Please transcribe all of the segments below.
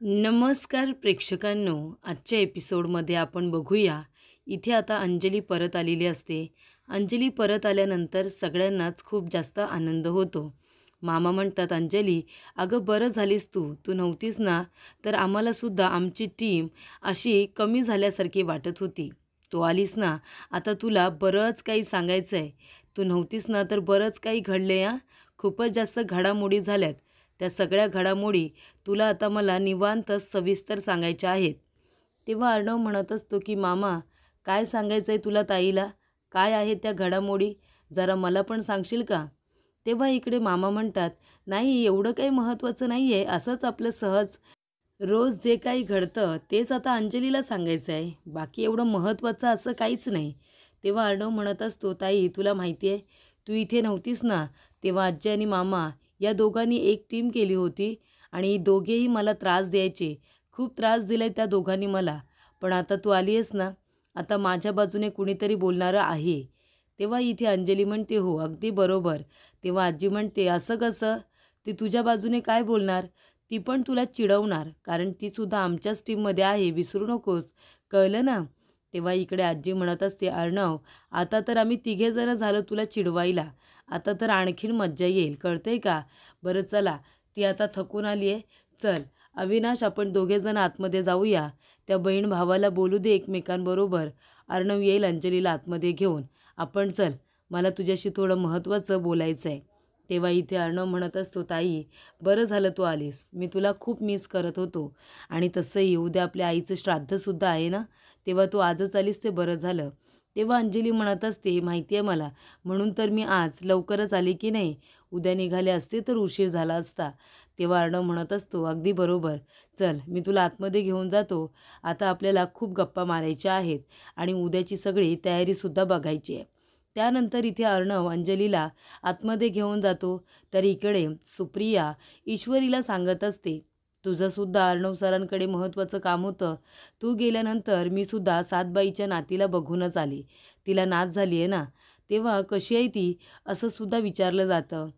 नमस्कार प्रेक्षकांनो, आजच्या एपिसोडमध्ये आपण बघूया. इथे आता अंजली परत आलेली असते. अंजली परत आल्यानंतर सगळ्यांनाच खूप जास्त आनंद होतो. मामा म्हणतात, अंजली अगं बरं झालीस तू नव्हतीस ना तर आम्हालासुद्धा आमची टीम अशी कमी झाल्यासारखी वाटत होती. तू आलीस ना, आता तुला बरंच काही सांगायचं आहे. तू नव्हतीस ना तर बरंच काही घडले खूपच जास्त घडामोडी झाल्यात. त्या सगळ्या घडामोडी तुला आता मला निवांत सविस्तर सांगायच्या आहेत. तेव्हा अर्णव म्हणत असतो की मामा, काय सांगायचं आहे तुला ताईला? काय आहे त्या घडामोडी? जरा मला पण सांगशील का? तेव्हा इकडे मामा म्हणतात, नाही एवढं काही महत्त्वाचं नाही आहे, असंच आपलं सहज रोज जे काही घडतं तेच आता अंजलीला सांगायचं आहे. बाकी एवढं महत्त्वाचं असं काहीच नाही. तेव्हा अर्णव म्हणत असतो, ताई तुला माहिती आहे, तू इथे नव्हतीस ना तेव्हा आजी आणि मामा या दोघांनी एक टीम केली होती आणि दोघेही मला त्रास द्यायचे. खूप त्रास दिला आहे त्या दोघांनी मला. पण आता तू आली आहेस ना, आता माझ्या बाजूने कुणीतरी बोलणारं आहे. तेव्हा इथे अंजली म्हणते, हो अगदी बरोबर. तेव्हा आजी म्हणते, असं कसं? ती तुझ्या बाजूने काय बोलणार? ती पण तुला चिडवणार, कारण तीसुद्धा आमच्याच टीममध्ये आहे, विसरू नकोस, कळलं ना? तेव्हा इकडे आजी म्हणत असते, अर्णव आता तर आम्ही तिघेजणं झालो तुला चिडवायला. आता तर आणखीन मज्जा येईल, कळतंय का? बरं चला, ती आता थकून आली आहे. चल अविनाश, आपण दोघेजण आतमध्ये जाऊया. त्या बहीण भावाला बोलू दे एकमेकांबरोबर. अर्णव येईल अंजलीला आतमध्ये घेऊन. आपण चल, मला तुझ्याशी थोडं महत्त्वाचं बोलायचं आहे. तेव्हा इथे अर्णव म्हणत असतो, ताई बरं झालं तू आलीस. मी तुला खूप मिस करत होतो. आणि तसंही उद्या आपल्या आईचं श्राद्धसुद्धा आहे ना, तेव्हा तू आजच आलीस ते बरं झालं. तेव्हा अंजली म्हणत असते, माहिती आहे मला, म्हणून तर मी आज लवकरच आली की नाही. उद्या निघाले असते तर उशीर झाला असता. तेव्हा अर्णव म्हणत असतो, अगदी बरोबर. चल मी तुला आतमध्ये घेऊन जातो. आता आपल्याला खूप गप्पा मारायच्या आहेत आणि उद्याची सगळी तयारीसुद्धा बघायची आहे. त्यानंतर इथे अर्णव अंजलीला आतमध्ये घेऊन जातो. तर इकडे सुप्रिया ईश्वरीला सांगत असते, तुझंसुद्धा अर्णव सरांकडे महत्त्वाचं काम होतं. तू गेल्यानंतर मी सुद्धा सातबाईच्या नातीला बघूनच आली. तिला नात झाली आहे ना, तेव्हा कशी आहे ती असं सुद्धा विचारलं जातं.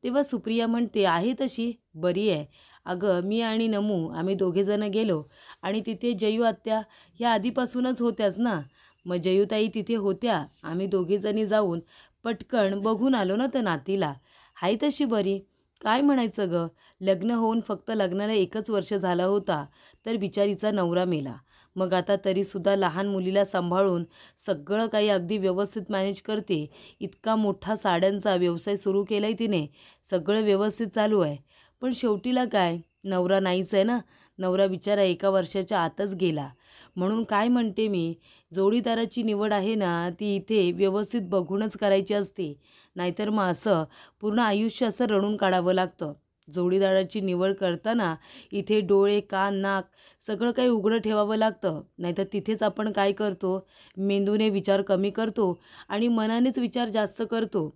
तेव्हा सुप्रिया म्हणते, आहे तशी बरी आहे. अगं मी आणि नमू आम्ही दोघेजणं गेलो आणि तिथे जयू आत्या ह्या आधीपासूनच होत्याच ना. मग जयूताई तिथे होत्या. आम्ही दोघीजणी जाऊन पटकन बघून आलो ना त्या नातीला. हाय तशी बरी. काय म्हणायचं गं, लग्न होऊन फक्त लग्नाला 1च वर्ष झाला होता तर बिचारीचा नवरा मेला. मग आता तरीसुद्धा लहान मुलीला सांभाळून सगळं काही अगदी व्यवस्थित मॅनेज करते. इतका मोठा साड्यांचा व्यवसाय सुरू केला आहे तिने. सगळं व्यवस्थित चालू आहे. पण शेवटीला काय, नवरा नाहीच आहे ना. नवरा बिचारा 1 वर्षाच्या आतच गेला. म्हणून काय म्हणते मी, जोडीदाराची निवड आहे ना, ती इथे व्यवस्थित बघूनच करायची असते. नाहीतर मग असं पूर्ण आयुष्य असं रडून काढावं लागतं. जोडीदाराची निवड करताना इथे डोळे, कान, नाक सगळं काही उघडं ठेवावं लागतं. नाहीतर तिथेच आपण काय करतो, मेंदूने विचार कमी करतो आणि मनानेच विचार जास्त करतो.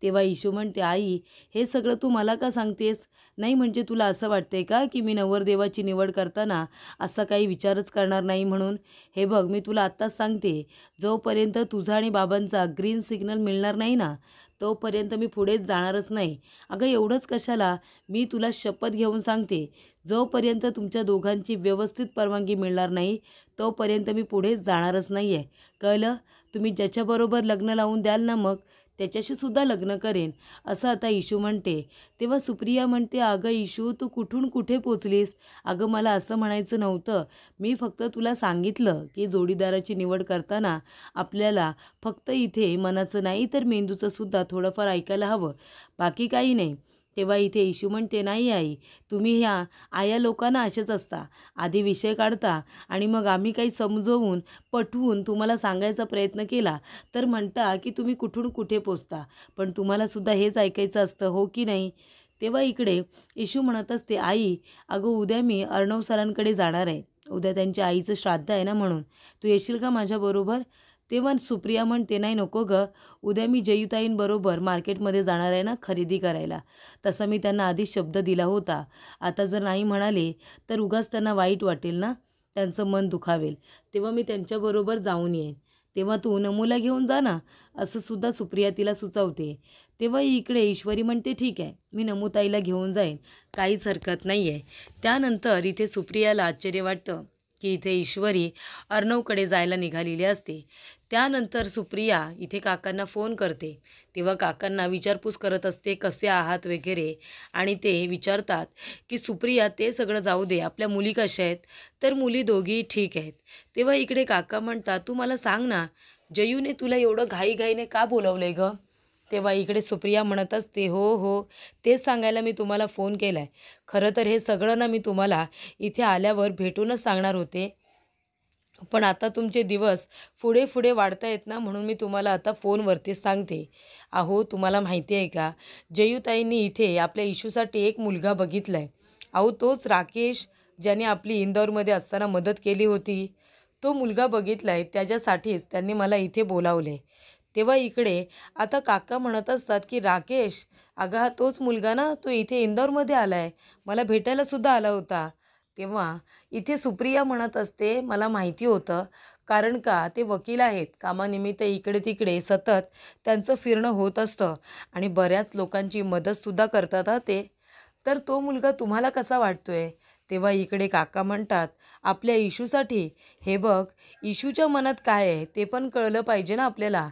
तेव्हा इशू म्हणते, आई हे सगळं तू मला का सांगतेस? नाही म्हणजे तुला असं वाटतंय का की मी नवरदेवाची निवड करताना असा काही विचारच करणार नाही म्हणून? हे बघ, मी तुला आत्ताच सांगते, जोपर्यंत तुझा आणि बाबांचा ग्रीन सिग्नल मिळणार नाही ना, तोपर्यंत मी पुढेच जाणारच नाही. अगं एवढंच कशाला, मी तुला शपथ घेऊन सांगते, जोपर्यंत तुमच्या दोघांची व्यवस्थित परवानगी मिळणार नाही तोपर्यंत मी पुढेच जाणारच नाही आहे. कळलं? तुम्ही ज्याच्याबरोबर लग्न लावून द्याल ना, मग त्याच्याशी सुद्धा लग्न करेन, असं आता इशू म्हणते. तेव्हा सुप्रिया म्हणते, अगं इशू तू कुठून कुठे पोचलीस? अगं मला असं म्हणायचं नव्हतं. मी फक्त तुला सांगितलं की जोडीदाराची निवड करताना आपल्याला फक्त इथे मनाचं नाही तर मेंदूचं सुद्धा थोडंफार ऐकायला हवं, बाकी काही नाही. तेव्हा इथे इशू म्हणते, नाही आई, तुम्ही ह्या आया लोकांना असेच असता. आधी विषय काढता आणि मग आम्ही काही समजवून पटवून तुम्हाला सांगायचा प्रयत्न केला तर म्हणता की तुम्ही कुठून कुठे पोचता. पण तुम्हालासुद्धा हेच ऐकायचं असतं, हो की नाही? तेव्हा इकडे इशू म्हणत असते, आई अगं उद्या मी अर्णव सरांकडे जाणार आहे. उद्या त्यांच्या आईचं श्राद्ध आहे ना, म्हणून तू येशील का माझ्याबरोबर? तेव्हा सुप्रिया म्हणते, नाही नको गं, उद्या मी जयूताईंबरोबर मार्केटमध्ये जाणार आहे ना खरेदी करायला. तसा मी त्यांना आधीच शब्द दिला होता. आता जर नाही म्हणाले तर उगाच त्यांना वाईट वाटेल ना, त्यांचं मन दुखावेल. तेव्हा मी त्यांच्याबरोबर जाऊन येईन. तेव्हा तू नमूला घेऊन जा ना, असं सुद्धा सुप्रिया तिला सुचवते. तेव्हा इकडे ईश्वरी म्हणते ठीक आहे, मी नमुताईला घेऊन जाईन, काहीच हरकत नाही आहे. त्यानंतर इथे सुप्रियाला आश्चर्य वाटतं की इथे ईश्वरी अर्णवकडे जायला निघालेली असते. त्यानंतर सुप्रिया इथे काकांना फोन करते. तेव्हा काकांना विचारपूस करत असते कसे आहात वगैरे, आणि ते विचारतात की सुप्रिया ते सगळं जाऊ दे, आपल्या मुली कशा आहेत? तर मुली दोघी ठीक आहेत. तेव्हा इकडे काका म्हणतात तू मला सांग ना, जयूने तुला एवढं घाईघाईने का बोलवलंय गं? तेव्हा इकडे सुप्रिया म्हणत असते हो हो, तेच सांगायला मी तुम्हाला फोन केला आहे. खरं तर हे सगळं ना मी तुम्हाला इथे आल्यावर भेटूनच सांगणार होते, पण आता तुमचे दिवस पुढे पुढे वाढता आहेत ना, म्हणून मी तुम्हाला आता फोनवरतीच सांगते. अहो तुम्हाला माहिती आहे का, जयूताईंनी इथे आपल्या इशूसाठी एक मुलगा बघितला आहे. अहो तोच राकेश, ज्याने आपली इंदौरमध्ये असताना मदत केली होती, तो मुलगा बघितला आहे. त्याच्यासाठीच त्यांनी मला इथे बोलावले. तेव्हा इकडे आता काका म्हणत असतात की राकेश, अगं हा तोच मुलगा ना, तो इथे इंदौरमध्ये आला आहे, मला भेटायलासुद्धा आला होता. तेव्हा इथे सुप्रिया म्हणत असते मला माहिती होतं, कारण का ते वकील आहेत, कामानिमित्त इकडे तिकडे सतत त्यांचं फिरणं होत असतं आणि बऱ्याच लोकांची मदतसुद्धा करतात हा ते. तर तो मुलगा तुम्हाला कसा वाटतोय? तेव्हा इकडे काका म्हणतात आपल्या इशूसाठी. हे बघ, इशूच्या मनात काय आहे ते पण कळलं पाहिजे ना आपल्याला.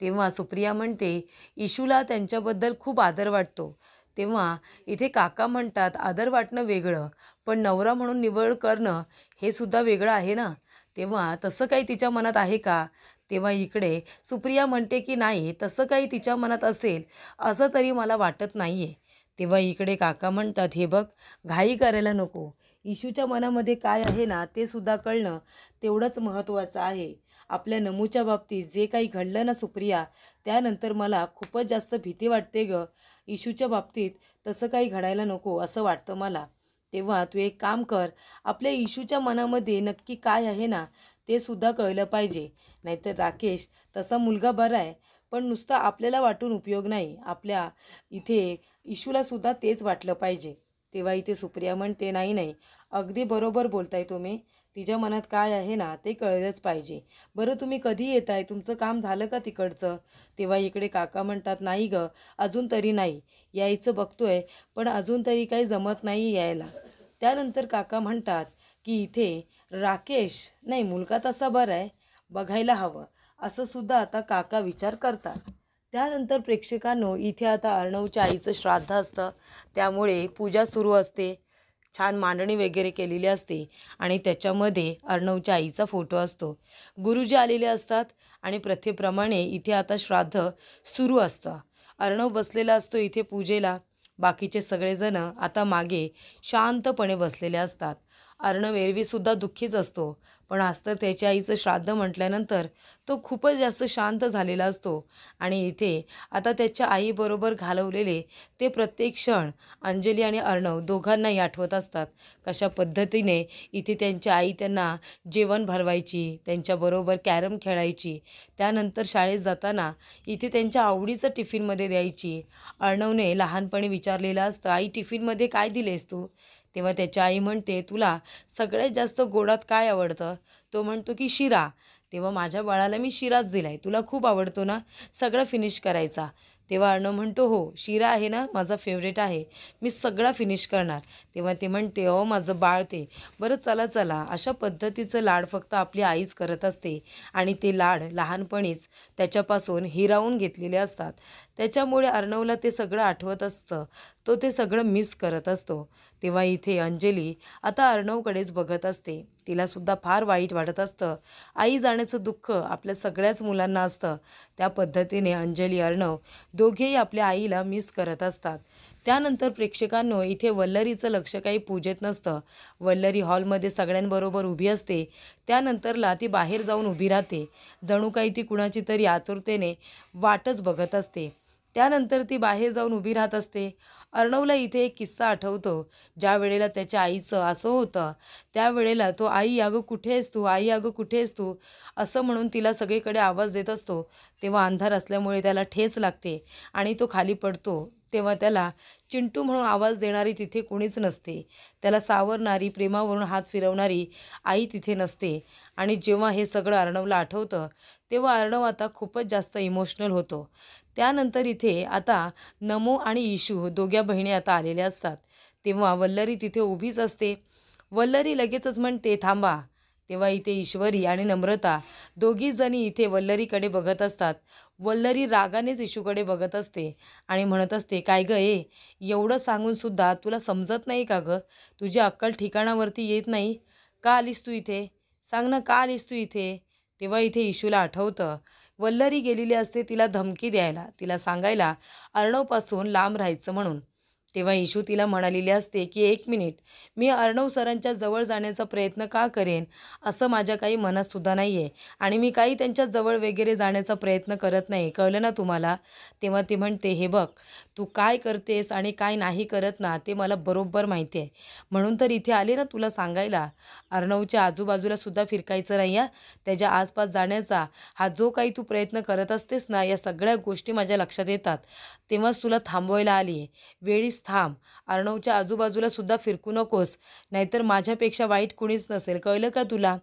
तेव्हा सुप्रिया म्हणते इशूला त्यांच्याबद्दल खूप आदर वाटतो. तेव्हा इथे काका म्हणतात आदर वाटणं वेगळं, पण नवरा म्हणून निवड करणं हे सुद्धा वेगळं आहे ना. तेव्हा तसं काही तिच्या मनात आहे का? तेव्हा इकडे सुप्रिया म्हणते की नाही, तसं काही तिच्या मनात असेल असं तरी मला वाटत नाही आहे. तेव्हा इकडे काका म्हणतात हे बघ, घाई करायला नको. इशूच्या मनामध्ये काय आहे ना ते सुद्धा कळणं तेवढंच महत्त्वाचं आहे. आपल्या नमूच्या बाबतीत जे काही घडलं ना सुप्रिया, त्यानंतर मला खूपच जास्त भीती वाटते गं. इशूच्या बाबतीत तसं काही घडायला नको असं वाटतं मला. तेव्हा तू एक काम कर, आपल्या इशूच्या मनामध्ये नक्की काय आहे ना ते सुद्धा कळलं पाहिजे. नाहीतर राकेश तसा मुलगा बरा आहे, पण नुसतं आपल्याला वाटून उपयोग नाही, आपल्या इथे इशूला सुद्धा तेच वाटलं पाहिजे. तेव्हा इथे सुप्रिया म्हणते नाही नाही, अगदी बरोबर बोलताय तुम्ही, तिच्या मनात काय आहे ना ते कळलंच पाहिजे. बरं तुम्ही कधी येत आहे, तुमचं काम झालं का तिकडचं? तेव्हा इकडे काका म्हणतात नाही गं, अजून तरी नाही, यायचं बघतोय, पण अजून तरी काही जमत नाही यायला. त्यानंतर काका म्हणतात की इथे राकेश नाही, मुलगा तसा बरा आहे, बघायला हवं, असं सुद्धा आता काका विचार करतात. त्यानंतर प्रेक्षकांनो इथे आता अर्णवच्या आईचं श्राद्ध असतं, त्यामुळे पूजा सुरू असते. छान मांडणी वगैरे केलेली असते आणि त्याच्यामध्ये अर्णवच्या आईचा फोटो असतो. गुरुजी आलेले असतात आणि प्रथेप्रमाणे इथे आता श्राद्ध सुरू असतं. अर्णव बसलेला असतो इथे पूजेला. बाकीचे सगळेजण आता मागे शांतपणे बसलेले असतात. अर्णव एरवीसुद्धा दुःखीच असतो, पण आज तर त्याच्या आईचं श्राद्ध म्हटल्यानंतर तो खूपच जास्त शांत झालेला असतो. आणि इथे आता त्याच्या आईबरोबर घालवलेले ते प्रत्येक क्षण अंजली आणि अर्णव दोघांनाही आठवत असतात. कशा पद्धतीने इथे त्यांची आई त्यांना जेवण भरवायची, त्यांच्याबरोबर कॅरम खेळायची, त्यानंतर शाळेत जाताना इथे त्यांच्या आवडीचं टिफिनमध्ये द्यायची. अर्णवने लहानपणी विचारलेलं असतं आई टिफिनमध्ये काय दिलेस तू? तेव्हा त्याची आई म्हणते तुला सगळ्यात जास्त गोडात काय आवडतं? तो म्हणतो की शिरा. तेव्हा माझ्या बाळाला मी शिराच दिला आहे, तुला खूप आवडतो ना सगळं फिनिश करायचा. तेव्हा अर्णव म्हणतो हो, शिरा आहे ना माझा फेवरेट आहे, मी सगळा फिनिश करणार. तेव्हा ते म्हणते माझं बाळ ते, बरं चला चला. अशा पद्धतीचं लाड फक्त आपली आईच करत असते आणि ते लाड लहानपणीच त्याच्यापासून हिरावून घेतलेले असतात. त्याच्यामुळे अर्णवला ते सगळं आठवत असतं, तो ते सगळं मिस करत असतो. तेव्हा इथे अंजली आता अर्णवकडेच बघत असते. तिलासुद्धा फार वाईट वाटत असतं. आई जाण्याचं दुःख आपल्या सगळ्याच मुलांना असतं. त्या पद्धतीने अंजली अर्णव दोघेही आपल्या आईला मिस करत असतात. त्यानंतर प्रेक्षकांनो इथे वल्लरीचं लक्ष काही पूजेत नसतं. वल्लरी हॉलमध्ये सगळ्यांबरोबर उभी असते. त्यानंतरला ती बाहेर जाऊन उभी राहते, जणू काही ती कुणाची तरी आतुरतेने वाटच बघत असते. त्यानंतर ती बाहेर जाऊन उभी राहत असते. अर्णवला इथे एक किस्सा आठवतो. ज्या वेळेला त्याच्या आईचं असं होतं, त्यावेळेला तो आई अगं कुठे आहेस तू, आई अगं कुठे आहेस तू असं म्हणून तिला सगळीकडे आवाज देत असतो. तेव्हा अंधार असल्यामुळे त्याला ठेच लागते आणि तो खाली पडतो. तेव्हा त्याला चिंटू म्हणून आवाज देणारी तिथे कुणीच नसते. त्याला सावरणारी, प्रेमावरून हात फिरवणारी आई तिथे नसते. आणि जेव्हा हे सगळं अर्णवला आठवतं तेव्हा अर्णव आता खूपच जास्त इमोशनल होतो. त्यानंतर इथे आता नमो आणि इशू दोघ्या बहिणी आता आलेल्या असतात. तेव्हा वल्लरी तिथे उभीच असते. वल्लरी लगेचच म्हणते थांबा. तेव्हा इथे ईश्वरी आणि नम्रता दोघी जणी इथे वल्लरीकडे बघत असतात. वल्लरी रागानेच इशूकडे बघत असते आणि म्हणत असते, काय गं एवढं सांगून सुद्धा तुला समजत नाही का गं? तुझी अक्कल ठिकाणावरती येत नाही का? आलीस तू इथे? सांग ना, का आलीस तू इथे? तेव्हा इथे इशूला आठवतं वल्लरी गेलेली असते तिला धमकी द्यायला, तिला सांगायला अर्णवपासून लांब राहायचं म्हणून. तेव्हा इशू तिला म्हणालेली असते की 1 मिनिट, मी अर्णव सरांच्या जवळ जाण्याचा प्रयत्न का करेन असं माझ्या काही मनात सुद्धा नाही आहे आणि मी काही त्यांच्या जवळ वगैरे जाण्याचा प्रयत्न करत नाही, कळलं ना तुम्हाला? तेव्हा ती म्हणते, हे बघ तू काय करतेस आणि काय नाही करत ना ते मला बरोबर माहिती आहे, म्हणून तर इथे आले ना तुला सांगायला. अर्णवच्या आजूबाजूला सुद्धा फिरकायचं नाही या, त्याच्या आसपास जाण्याचा हा जो काही तू प्रयत्न करत असतेस ना, या सगळ्या गोष्टी माझ्या लक्षात येतात, तेव्हाच तुला थांबवायला आली आहे. वेळीच थांब. अर्णवच्या आजूबाजूला सुद्धा फिरकू नकोस, नाहीतर माझ्यापेक्षा वाईट कुणीच नसेल, कळलं का तुला?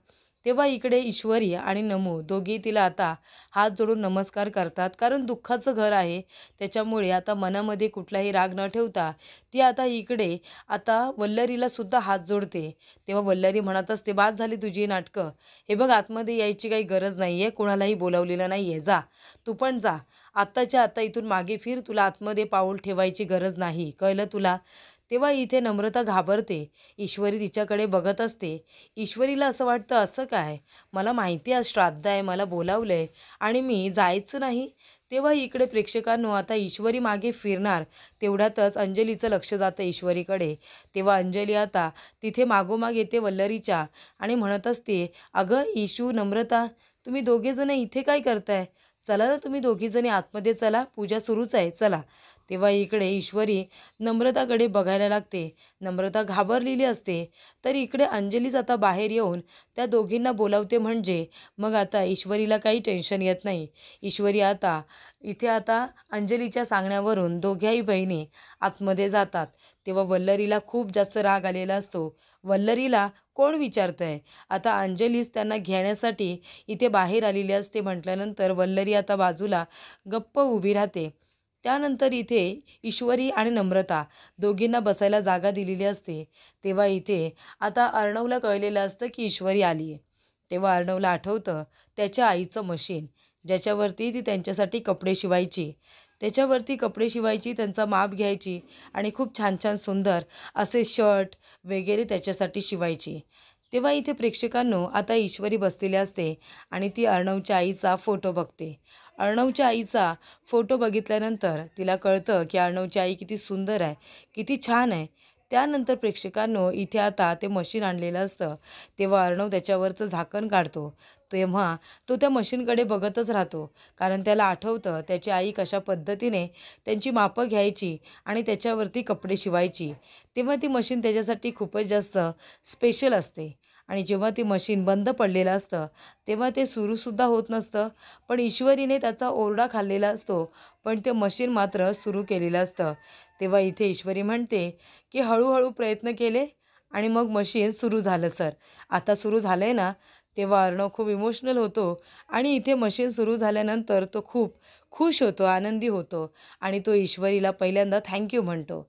तेव्हा इकडे ईश्वरी आणि नमू दोघी तिला आता हात जोडून नमस्कार करतात, कारण दुःखाचं घर आहे त्याच्यामुळे आता मनामध्ये कुठलाही राग न ठेवता ती आता इकडे आता वल्लरीला सुद्धा हात जोडते. तेव्हा वल्लरी म्हणत असते, बाद झाली तुझी नाटकं. हे बघ, आतमध्ये यायची काही गरज नाही आहे, कोणालाही बोलावलेलं नाही आहे, जा तू पण जा. आत्ताच्या आत्ता इथून मागे फिर, तुला आतमध्ये पाऊल ठेवायची गरज नाही, कळलं तुला? तेव्हा इथे नम्रता घाबरते. ईश्वरी तिच्याकडे बघत असते. ईश्वरीला असं वाटतं, असं काय, मला माहिती आहे श्राद्ध आहे, मला बोलावलं आहे आणि मी जायचं नाही. तेव्हा इकडे प्रेक्षकांनो आता ईश्वरी मागे फिरणार तेवढ्यातच अंजलीचं लक्ष जातं ईश्वरीकडे. तेव्हा अंजली आता तिथे मागोमाग येते वल्लरीच्या आणि म्हणत असते, अगं इशू, नम्रता, तुम्ही दोघेजण इथे काय करताय? चला ना तुम्ही दोघीजणी आतमध्ये चला, पूजा सुरूच आहे, चला. तेव्हा इकडे ईश्वरी नम्रताकडे बघायला लागते. नम्रता घाबरलेली असते, तर इकडे अंजलीच आता बाहेर येऊन त्या दोघींना बोलावते, म्हणजे मग आता ईश्वरीला काही टेन्शन येत नाही. ईश्वरी आता इथे आता अंजलीच्या सांगण्यावरून दोघ्याही बहिणी आतमध्ये जातात. तेव्हा वल्लरीला खूप जास्त राग आलेला असतो. वल्लरीला कोण विचारतंय? आता अंजलीच त्यांना घेण्यासाठी इथे बाहेर आलेली असते. म्हटल्यानंतर वल्लरी आता बाजूला गप्प उभी राहते. त्यानंतर इथे ईश्वरी आणि नम्रता दोघींना बसायला जागा दिलेली असते. तेव्हा इथे आता अर्णवला कळलेलं असतं की ईश्वरी आली आहे. तेव्हा अर्णवला आठवतं त्याच्या आईचं मशीन, ज्याच्यावरती ती त्यांच्यासाठी कपडे शिवायची, त्याच्यावरती कपडे शिवायची, त्यांचा माप घ्यायची आणि खूप छान छान सुंदर असे शर्ट वगैरे त्याच्यासाठी शिवायची. तेव्हा इथे प्रेक्षकांनो आता ईश्वरी बसलेली असते आणि ती अर्णवच्या आईचा फोटो बघते. अर्णवच्या आईचा फोटो बघितल्यानंतर तिला कळतं की अर्णवची आई किती सुंदर आहे, किती छान आहे. त्यानंतर प्रेक्षकांनो इथे आता ते मशीन आणलेलं असतं. तेव्हा अर्णव त्याच्यावरचं झाकण काढतो. तेव्हा तो त्या मशीनकडे बघतच राहतो, कारण त्याला आठवतं त्याची आई कशा पद्धतीने त्यांची मापं घ्यायची आणि त्याच्यावरती कपडे शिवायची. तेव्हा ती मशीन त्याच्यासाठी खूपच जास्त स्पेशल असते आणि जेव्हा ती मशीन बंद पडलेलं असतं तेव्हा ते सुरूसुद्धा होत नसतं. पण ईश्वरीने त्याचा ओरडा खाल्लेला असतो, पण ते मशीन मात्र सुरू केलेलं असतं. तेव्हा इथे ईश्वरी म्हणते की हळूहळू प्रयत्न केले आणि मग मशीन सुरू झालं सर, आता सुरू झालं आहे ना. तेव्हा अर्णव खूप इमोशनल होतो आणि इथे मशीन सुरू झाल्यानंतर तो खूप खुश होतो, आनंदी होतो आणि तो ईश्वरीला पहिल्यांदा थँक्यू म्हणतो.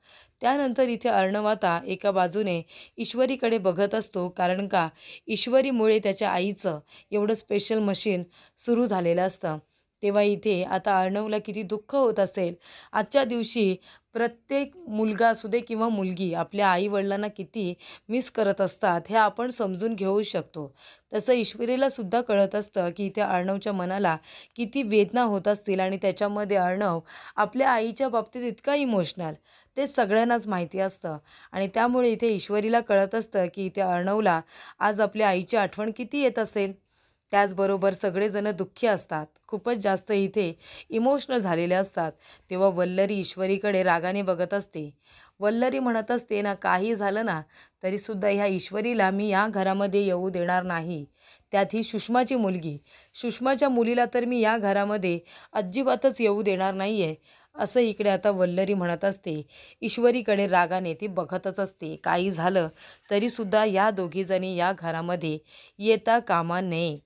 त्यानंतर इथे अर्णव आता एका बाजूने ईश्वरीकडे बघत असतो, कारण का ईश्वरीमुळे त्याच्या आईचं एवढं स्पेशल मशीन सुरू झालेलं असतं. तेव्हा इथे आता अर्णवला किती दुःख होत असेल. आजच्या दिवशी प्रत्येक मुलगा असू दे किंवा मुलगी आपल्या आईवडिलांना किती मिस करत असतात हे आपण समजून घेऊ शकतो. तसं ईश्वरीला सुद्धा कळत असतं की इथे अर्णवच्या मनाला किती वेदना होत असतील आणि त्याच्यामध्ये अर्णव आपल्या आईच्या बाबतीत इतका इमोशनल, ते सगळ्यांनाच माहिती असतं आणि त्यामुळे इथे ईश्वरीला कळत असतं की इथे अर्णवला आज आपल्या आईची आठवण किती येत असेल. त्याचबरोबर सगळेजण दुःखी असतात, खूपच जास्त इथे इमोशनल झालेले असतात. तेव्हा वल्लरी ईश्वरीकडे रागाने बघत असते. वल्लरी म्हणत असते ना, काही झालं ना तरीसुद्धा ह्या ईश्वरीला मी या घरामध्ये येऊ देणार नाही, त्यात ही सुषमाची मुलगी, सुषमाच्या मुलीला तर मी या घरामध्ये अजिबातच येऊ देणार नाही आहे, असं इकडे आता वल्लरी म्हणत असते. ईश्वरीकडे रागाने ती बघतच असते. काही झालं तरीसुद्धा या दोघीजणी या घरामध्ये येता कामा नये.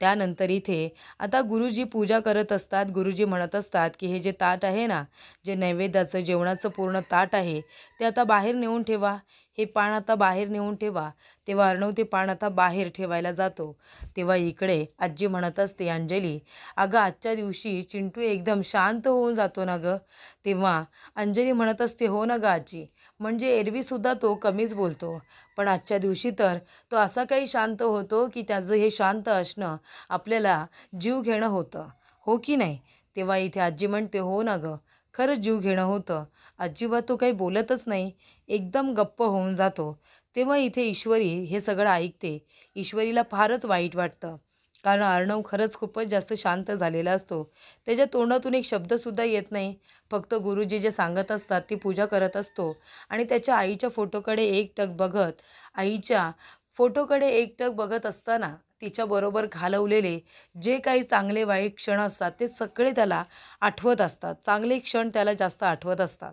त्यानंतर इथे आता गुरुजी पूजा करत असतात. गुरुजी म्हणत असतात की हे जे ताट आहे ना, जे नैवेद्याचं जेवणाचं पूर्ण ताट आहे ते आता बाहेर नेऊन ठेवा. हे पान आता बाहेर नेऊन ठेवा. तेव्हा अर्णव ते पान आता बाहेर ठेवायला जातो. तेव्हा इकडे आजी म्हणत असते, अंजली अगं आजच्या दिवशी चिंटू एकदम शांत होऊन जातो ना गं. तेव्हा अंजली म्हणत असते, हो ना गं आजी, म्हणजे एरवीसुद्धा तो कमीच बोलतो, पण आजच्या दिवशी तर तो असा काही शांत होतो की त्याचं हे शांत असणं आपल्याला जीव घेणं होतं, हो की नाही. तेव्हा इथे आजी म्हणते, हो ना गं, खरंच जीव घेणं होतं. अजिबात तो काही बोलतच नाही, एकदम गप्प होऊन जातो. तेव्हा इथे ईश्वरी हे सगळं ऐकते. ईश्वरीला फारच वाईट वाटतं, कारण अर्णव खरंच खूपच जास्त शांत झालेला असतो. त्याच्या तोंडातून एक शब्दसुद्धा येत नाही. फक्त गुरुजी जे सांगत असतात ती पूजा करत असतो आणि त्याच्या आईच्या फोटोकडे एकटक बघत असताना तिच्याबरोबर घालवलेले जे काही चांगले वाईट क्षण असतात ते सगळे त्याला आठवत असतात. चांगले क्षण त्याला जास्त आठवत असतात.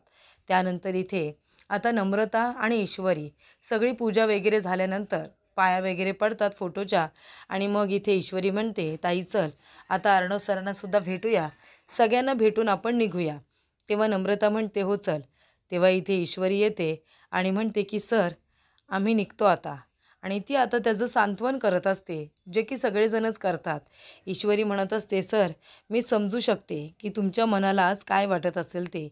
त्यानंतर इथे आता नम्रता आणि ईश्वरी सगळी पूजा वगैरे झाल्यानंतर पाया वगैरे पडतात फोटोच्या आणि मग इथे ईश्वरी म्हणते, ताई चल आता अर्णव सरांनासुद्धा भेटूया, सगळ्यांना भेटून आपण निघूया. तेव्हा नम्रता म्हणते, हो चल. तेव्हा इथे ईश्वरी येते आणि म्हणते की सर आम्ही निघतो आता. आणि ती आता त्याचं सांत्वन करत असते, जे की सगळेजणच करतात. ईश्वरी म्हणत असते, सर मी समजू शकते की तुमच्या मनाला आज काय वाटत असेल ते,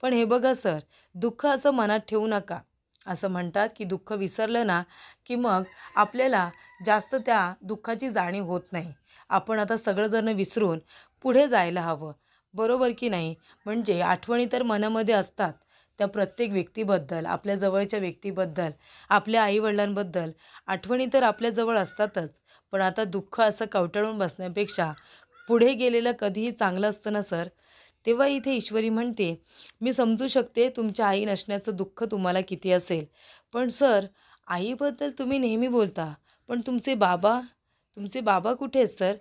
पण हे बघा सर, दुःख असं मनात ठेवू नका. असं म्हणतात की दुःख विसरलं ना की मग आपल्याला जास्त त्या दुःखाची जाणीव होत नाही. आपण आता सगळंजण विसरून पुढे जायला हवं, बरोबर की नाही. म्हणजे आठवणी तर मनामध्ये असतात, त्या प्रत्येक व्यक्तीबद्दल, आपल्या जवळच्या व्यक्तीबद्दल, आपल्या आईवडिलांबद्दल आठवणी तर आपल्याजवळ असतातच. पण आता दुःख असं कवटाळून बसण्यापेक्षा पुढे गेलेलं कधीही चांगलं असतं ना सर. तेव्हा इथे ईश्वरी म्हणते, मी समजू शकते तुमच्या आई नसण्याचं दुःख तुम्हाला किती असेल, पण सर आईबद्दल तुम्ही नेहमी बोलता, पण तुमचे बाबा कुठे आहेत सर.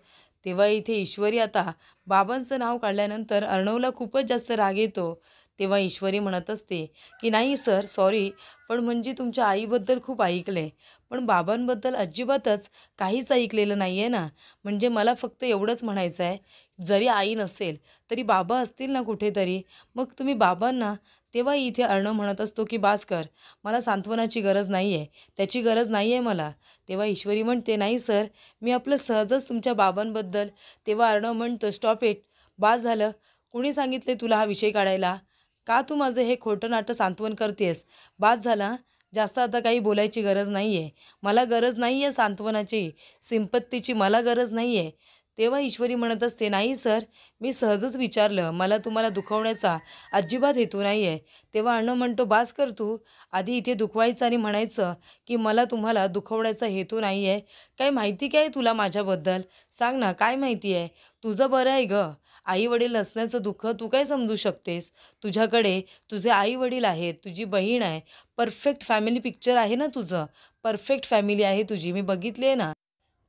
तेव्हा इथे ईश्वरी आता बाबांचं नाव काढल्यानंतर अर्णवला खूपच जास्त राग येतो. तेव्हा ईश्वरी म्हणत असते की नाही सर सॉरी, पण म्हणजे तुमच्या आईबद्दल खूप ऐकले, पण बाबांबद्दल अजिबातच काहीच ऐकलेलं नाही आहे ना. म्हणजे मला फक्त एवढंच म्हणायचं आहे, जरी आई नसेल तरी बाबा असतील ना कुठेतरी, मग तुम्ही बाबांना. तेव्हा इथे अर्णव म्हणत असतो की बास कर, मला सांत्वनाची गरज नाही आहे, त्याची गरज नाही आहे मला. तेव्हा ईश्वरी म्हणते, नाही सर मी आपलं सहजच तुमच्या बाबांबद्दल. तेव्हा अर्णव म्हणतो, स्टॉप इट, बास झालं. कुणी सांगितले तुला हा विषय काढायला. का तू माझं हे खोटं नाटं सांत्वन करतेस. बास झाला, जास्त आता काही बोलायची गरज नाही आहे. मला गरज नाही आहे सांत्वनाची, सिंपत्तीची मला गरज नाही आहे. तेव्हा ईश्वरी म्हणत असते, नाही सर मी सहजच विचारलं, मला तुम्हाला दुखवण्याचा अजिबात हेतू नाही आहे. तेव्हा अर्णव म्हणतो, बास कर तू, आधी इथे दुखवायचं आणि म्हणायचं की मला तुम्हाला दुखवण्याचा हेतू नाही आहे. काय माहिती काय तुला माझ्याबद्दल, सांग ना काय माहिती आहे. तुझं बरं आहे गं, आई वडील नसण्याचं दुःख तू काय समजू शकतेस. तुझ्याकडे तुझे आई वडील आहेत, तुझी बहीण आहे, परफेक्ट फॅमिली पिक्चर आहे ना तुझं, परफेक्ट फॅमिली आहे तुझी, मी बघितली आहे ना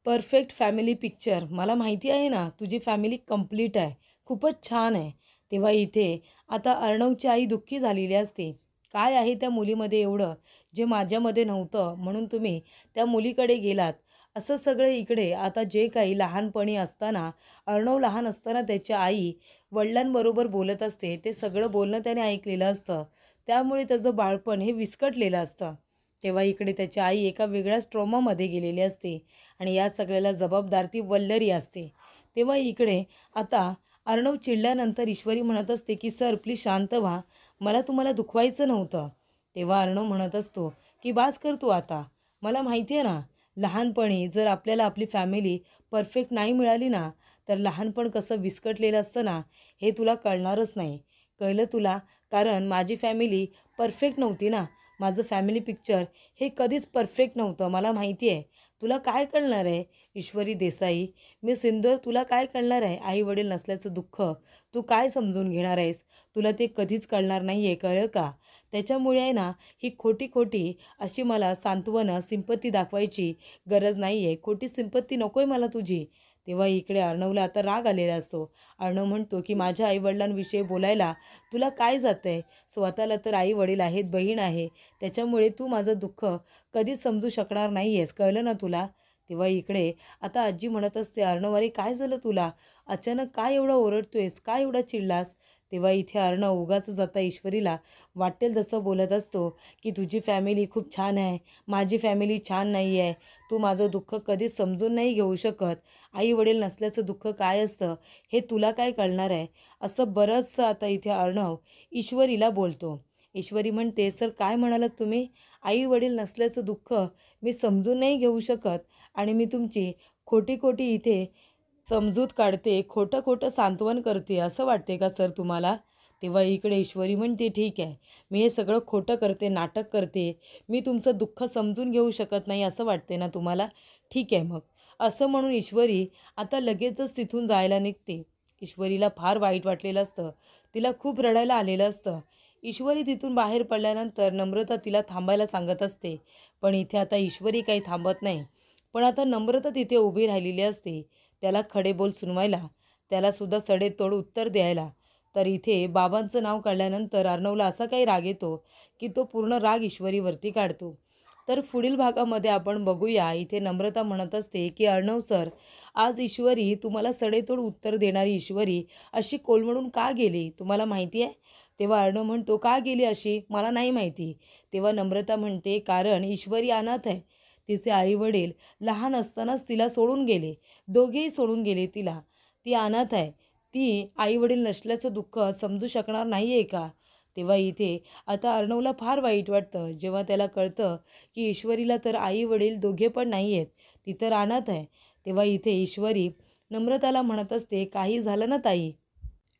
परफेक्ट फॅमिली पिक्चर. मला माहिती आहे ना तुझी फॅमिली कंप्लीट आहे, खूपच छान आहे. तेव्हा इथे आता अर्णवची आई दुःखी झालेली असते. काय आहे त्या मुलीमध्ये एवढं जे माझ्यामध्ये नव्हतं, म्हणून तुम्ही त्या मुलीकडे गेलात. असं सगळं इकडे आता जे काही लहानपणी असताना, अर्णव लहान असताना त्याच्या आई वडिलांबरोबर बोलत असते, ते सगळं बोलणं त्याने ऐकलेलं असतं, त्यामुळे त्याचं बाळपण हे विस्कटलेलं असतं. तेव्हा इकडे त्याची आई एका वेगळ्याच ट्रॉमामध्ये गेलेली असते आणि या सगळ्याला जबाबदार ती वल्लरी असते. तेव्हा इकडे आता अर्णव चिडल्यानंतर ईश्वरी म्हणत असते की सर प्लीज शांत व्हा, मला तुम्हाला दुखवायचं नव्हतं. तेव्हा अर्णव म्हणत असतो की बास कर तू आता, मला माहिती आहे ना लहानपणी जर आपल्याला आपली फॅमिली परफेक्ट नाही मिळाली ना, तर लहानपण कसं विस्कटलेलं असतं ना हे तुला कळणारच नाही. कळलं तुला, कारण माझी फॅमिली परफेक्ट नव्हती ना, माझं फॅमिली पिक्चर हे कधीच परफेक्ट नव्हतं, मला माहिती आहे. तुला काय कळणार आहे ईश्वरी देसाई, मी सिंदूर, तुला काय कळणार आहे आई वडील नसल्याचं दुःख, तू काय समजून घेणार आहेस, तुला ते कधीच कळणार नाही आहे, कळलं का. त्याच्यामुळे आहे ना ही खोटी खोटी अशी मला सांत्वनं सिंपत्ती दाखवायची गरज नाही आहे, खोटी सिंपत्ती नको आहे मला तुझी. तेव्हा इकडे अर्णवला आता राग आलेला असतो. अर्णव म्हणतो की माझ्या आईवडिलांविषयी बोलायला तुला काय जातं आहे, स्वतःला तर आई वडील आहेत, बहीण आहे, त्याच्यामुळे तू माझं दुःख कधीच समजू शकणार नाही आहेस, कळलं ना तुला. तेव्हा इकडे आता आजी म्हणत असते, अर्णव अरे काय झालं तुला? अचानक काय एवढं ओरडतोयस? काय एवढा चिडलास? तेव्हा इथे अर्णव उगाचच आता ईश्वरीला वाटेल तसं बोलत असतो की तुझी फॅमिली खूप छान आहे, माझी फॅमिली छान नाही आहे. तू माझं दुःख कधीच समजून नाही घेऊ शकत. आई वडील नसल्याचं दुःख काय असतं हे तुला काय कळणार आहे? असं बरंचसं आता इथे अर्णव ईश्वरीला बोलतो. ईश्वरी म्हणते, सर काय म्हणालात तुम्ही? आई वडील नसल्याचं दुःख मी समजून नाही घेऊ शकत आणि मी तुमची खोटी खोटी इथे समजूत काढते, खोटं खोटं सांत्वन करते असं वाटते का सर तुम्हाला? तेव्हा इकडे ईश्वरी म्हणते, ठीक आहे, मी हे सगळं खोटं करते, नाटक करते, मी तुमचं दुःख समजून घेऊ शकत नाही असं वाटते ना तुम्हाला? ठीक आहे मग. असं म्हणून ईश्वरी आता लगेचच तिथून जायला निघते. ईश्वरीला फार वाईट वाटलेलं असतं, तिला खूप रडायला आलेलं असतं. ईश्वरी तिथून बाहेर पडल्यानंतर नम्रता तिला थांबायला सांगत असते, पण इथे आता ईश्वरी काही थांबत नाही. पण आता नम्रता तिथे उभी राहिलेली असते, त्याला खडे बोल सुनवायला, त्यालासुद्धा सडेतोड उत्तर द्यायला. तर इथे बाबांचं नाव काढल्यानंतर अर्णवला असा काही राग येतो की तो पूर्ण राग ईश्वरीवरती काढतो. तर पुढील भागामध्ये आपण बघूया, इथे नम्रता म्हणत असते की अर्णव सर, आज ईश्वरी तुम्हाला सडेतोड उत्तर देणारी ईश्वरी अशी कोलमडून का गेली तुम्हाला माहिती आहे? तेव्हा अर्णव म्हणतो, का गेली अशी? मला नाही माहिती. तेव्हा नम्रता म्हणते, कारण ईश्वरी अनाथ आहे. तिचे आईवडील लहान असतानाच तिला सोडून गेले, दोघेही सोडून गेले तिला. ती अनाथ आहे. ती आईवडील नसल्याचं दुःख समजू शकणार नाही आहे का? तेव्हा इथे आता अर्णवला फार वाईट वाटतं, जेव्हा त्याला कळतं की ईश्वरीला तर आईवडील दोघे पण नाही आहेत, ती तर अनाथ आहे. तेव्हा इथे ईश्वरी नम्रताला म्हणत असते, काही झालं ना ताई,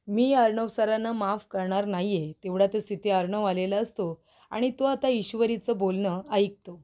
मी अर्णव सरांना माफ करणार नाही आहे. तेवढ्यातच तिथे अर्णव आलेला असतो आणि तो आता ईश्वरीचं बोलणं ऐकतो.